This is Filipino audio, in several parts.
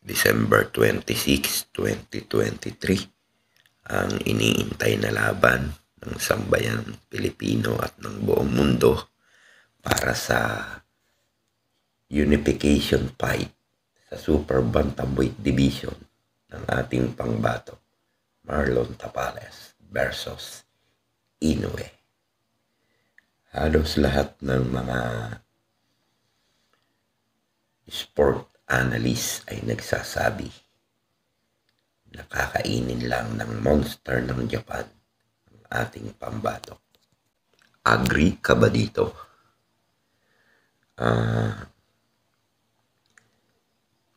December 26, 2023, ang iniintay na laban ng sambayan Pilipino at ng buong mundo para sa unification fight sa Super Bantamweight Division ng ating pangbato, Marlon Tapales versus Inoue. Halos lahat ng mga sport analyst ay nagsasabi na kakainin lang ng monster ng Japan ang ating pambato. Agree ka ba dito?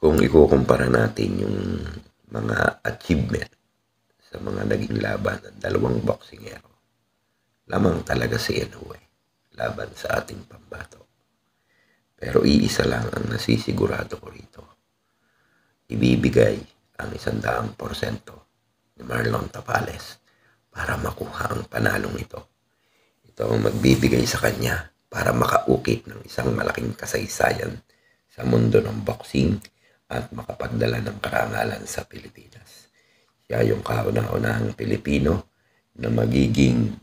Kung ikukumpara natin yung mga achievement sa mga naging laban ng dalawang boksingero, lamang talaga si Inoue laban sa ating pambato. Pero iisa lang ang nasisigurado ko rito. Ibibigay ang 100% ni Marlon Tapales para makuha ang panalong ito. Ito ang magbibigay sa kanya para makaukit ng isang malaking kasaysayan sa mundo ng boxing at makapagdala ng karangalan sa Pilipinas. Siya yung kauna-unahang Pilipino na magiging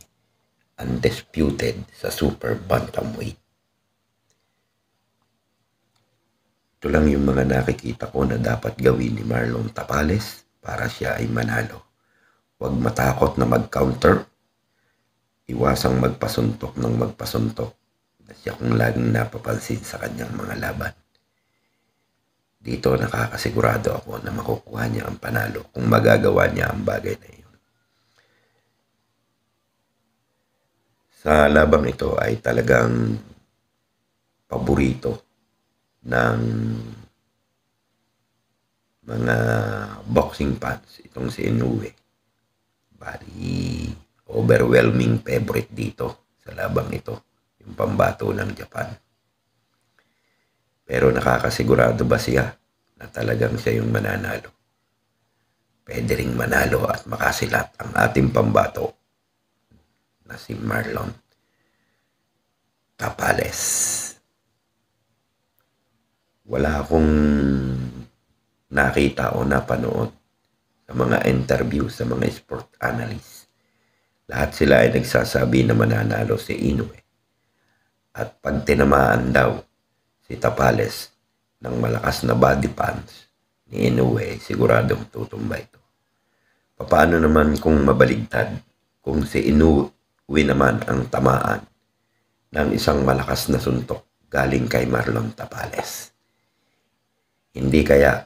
undisputed sa Super Bantamweight. Ito lang yung mga nakikita ko na dapat gawin ni Marlon Tapales para siya ay manalo. Huwag matakot na mag-counter. Iwasang magpasuntok ng magpasuntok na siya kung laging napapansin sa kanyang mga laban. Dito nakakasigurado ako na makukuha niya ang panalo kung magagawa niya ang bagay na iyon. Sa labang ito ay talagang paborito ng mga boxing fans itong si Inoue. Bali, overwhelming favorite dito sa labang ito, yung pambato ng Japan. Pero nakakasigurado ba siya na talagang siya yung mananalo? Pwede ring manalo at makasilat ang ating pambato na si Marlon Tapales. Wala akong nakita o napanood sa mga interview sa mga sport analysts. Lahat sila ay nagsasabi na mananalo si Inoue. At pag tinamaan daw si Tapales ng malakas na body punch ni Inoue, siguradong tutumba ito. Paano naman kung mabaligtad? Kung si Inoue naman ang tamaan ng isang malakas na suntok galing kay Marlon Tapales. Hindi kaya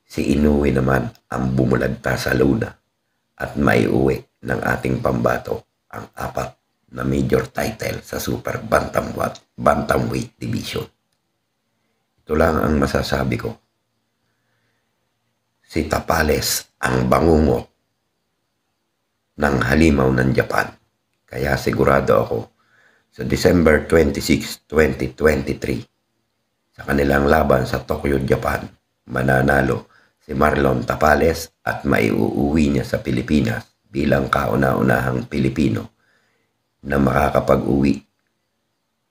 si Inoue naman ang bumulagta sa luna at maiuwi ng ating pambato ang 4 na major title sa Super Bantamweight Division. Ito lang ang masasabi ko. Si Tapales ang bangungot ng halimaw ng Japan. Kaya sigurado ako sa December 26, 2023 sa kanilang laban sa Tokyo, Japan, mananalo si Marlon Tapales at maiuuwi niya sa Pilipinas bilang kauna-unahang Pilipino na makakapag-uwi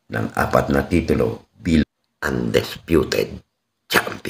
ng 4 na titulo bilang undisputed champion.